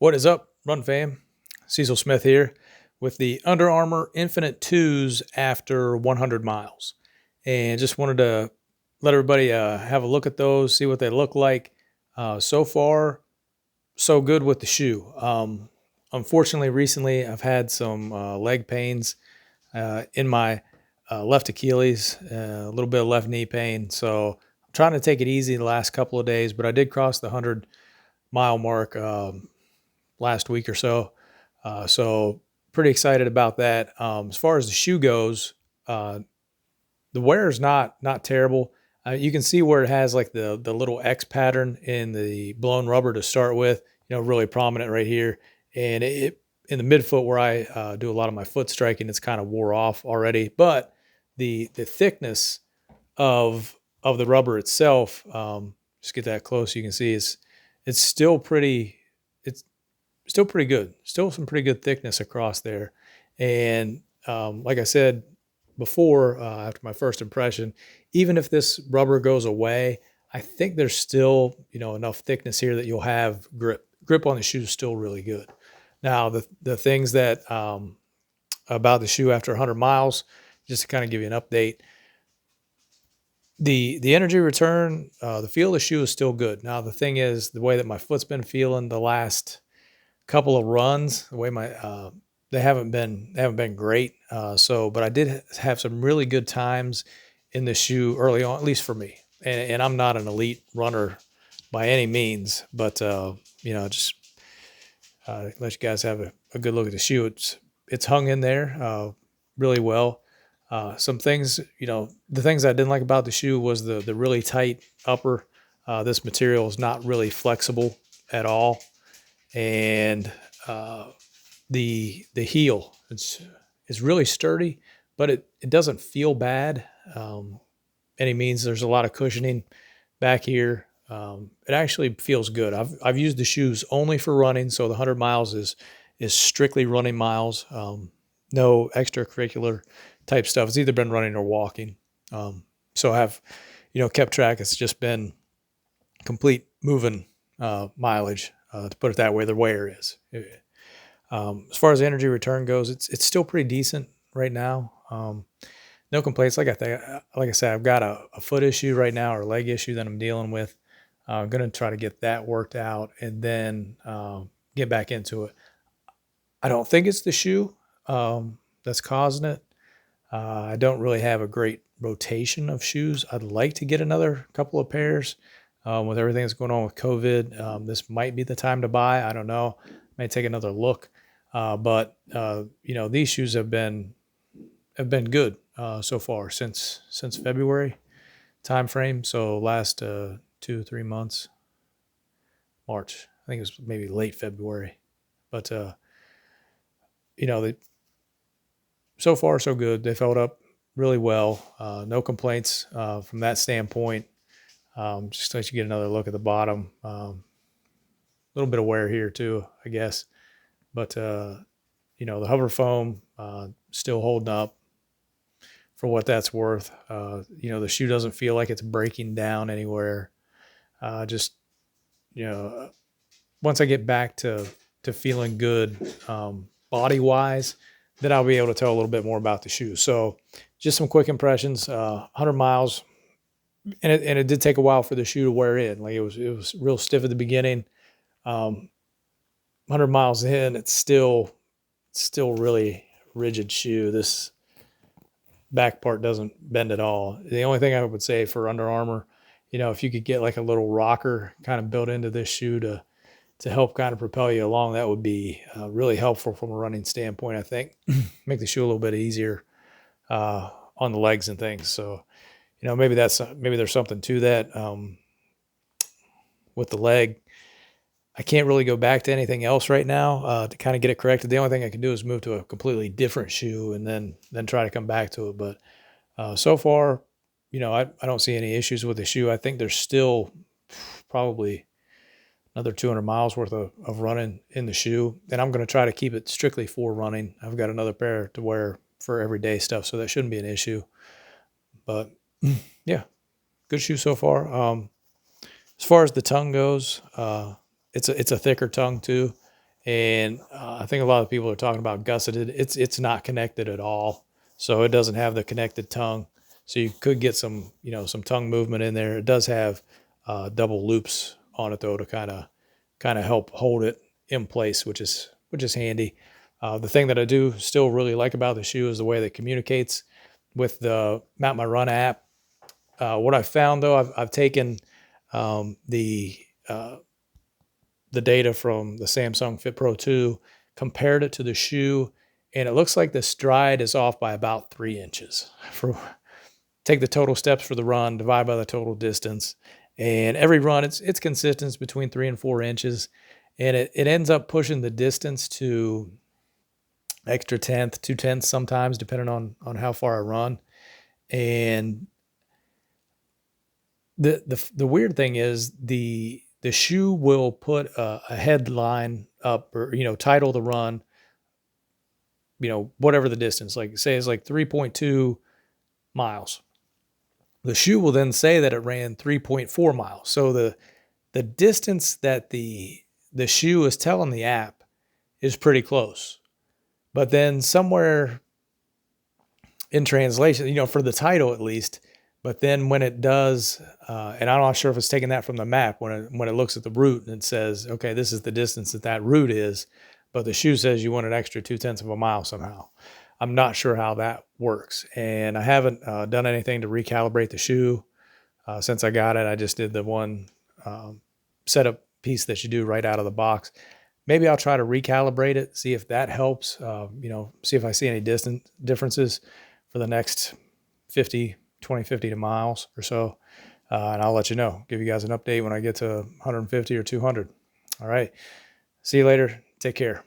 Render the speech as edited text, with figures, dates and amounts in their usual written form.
What is up, Run Fam? Cecil Smith here with the Under Armour Infinite 2's after 100 miles. And just wanted to let everybody have a look at those, see what they look like. So far, so good with the shoe. Unfortunately, recently I've had some leg pains in my left Achilles, a little bit of left knee pain. So I'm trying to take it easy the last couple of days, but I did cross the 100-mile mark last week or so. So pretty excited about that. As far as the shoe goes, the wear is not terrible. You can see where it has like the little X pattern in the blown rubber to start with, really prominent right here. And it in the midfoot where I do a lot of my foot striking, it's kind of wore off already. But the thickness of the rubber itself, just get that close, you can see it's still pretty good. Still some pretty good thickness across there. And like I said before, after my first impression, even if this rubber goes away, I think there's still, enough thickness here that you'll have grip. Grip on the shoe is still really good. Now, the things that about the shoe after 100 miles, just to kind of give you an update, the energy return, the feel of the shoe is still good. Now, the thing is, the way that my foot's been feeling the last couple of runs, the way they haven't been great. But I did have some really good times in the shoe early on, at least for me. And I'm not an elite runner by any means, but just let you guys have a good look at the shoe. It's hung in there really well. Some things, the things I didn't like about the shoe was the really tight upper. This material is not really flexible at all. And the heel, it's really sturdy, but it doesn't feel bad any means. There's a lot of cushioning back here. It actually feels good. I've used the shoes only for running, so the 100 miles is strictly running miles. No extracurricular type stuff. It's either been running or walking. So I have kept track. It's just been complete moving mileage. To put it that way, the wear is. As far as the energy return goes, it's still pretty decent right now. No complaints. Like I said, I've got a foot issue right now, or leg issue that I'm dealing with. I'm going to try to get that worked out and then get back into it. I don't think it's the shoe that's causing it. I don't really have a great rotation of shoes. I'd like to get another couple of pairs. With everything that's going on with COVID, this might be the time to buy. I don't know. May take another look. But these shoes have been good so far since February time frame. So last 2-3 months, March. I think it was maybe late February. But they so far so good. They held up really well. No complaints from that standpoint. Just to let you get another look at the bottom. A little bit of wear here too, I guess. But, the hover foam still holding up for what that's worth. The shoe doesn't feel like it's breaking down anywhere. Once I get back to feeling good body-wise, then I'll be able to tell a little bit more about the shoe. So just some quick impressions. 100 miles. And it did take a while for the shoe to wear in. Like it was real stiff at the beginning. 100 miles in, it's still really rigid shoe. This back part doesn't bend at all. The only thing I would say for Under Armour, if you could get like a little rocker kind of built into this shoe to help kind of propel you along, that would be really helpful from a running standpoint, I think. Make the shoe a little bit easier on the legs and things. So, maybe there's something to that with the leg. I can't really go back to anything else right now to kind of get it corrected. The only thing I can do is move to a completely different shoe and then try to come back to it. But so far, I don't see any issues with the shoe. I think there's still probably another 200 miles worth of running in the shoe. And I'm going to try to keep it strictly for running. I've got another pair to wear for everyday stuff, so that shouldn't be an issue. But yeah, good shoe so far. As far as the tongue goes, it's a thicker tongue too, And I think a lot of people are talking about gusseted. It's not connected at all, so it doesn't have the connected tongue. So you could get some some tongue movement in there. It does have double loops on it though to kind of help hold it in place, which is handy. The thing that I do still really like about the shoe is the way that it communicates with the Map My Run app. What I found though, I've taken um, the uh, the data from the Samsung Fit Pro 2, compared it to the shoe, and it looks like the stride is off by about 3 inches. For take the total steps for the run, divide by the total distance, and every run it's consistent between 3 and 4 inches, and it ends up pushing the distance to extra tenth, 2/10 sometimes, depending on how far I run. And the weird thing is the shoe will put a headline up, or title the run, whatever the distance, like say it's like 3.2 miles. The shoe will then say that it ran 3.4 miles. So the distance that the shoe is telling the app is pretty close. But then somewhere in translation, for the title at least. But then when it does, and I'm not sure if it's taking that from the map, when it looks at the route and it says, okay, this is the distance that route is, but the shoe says you want an extra 2/10 of a mile somehow. I'm not sure how that works, and I haven't done anything to recalibrate the shoe since I got it. I just did the one setup piece that you do right out of the box. Maybe I'll try to recalibrate it, see if that helps. See if I see any distance differences for the next 50 miles or so. And I'll let you know, give you guys an update when I get to 150 or 200. All right. See you later. Take care.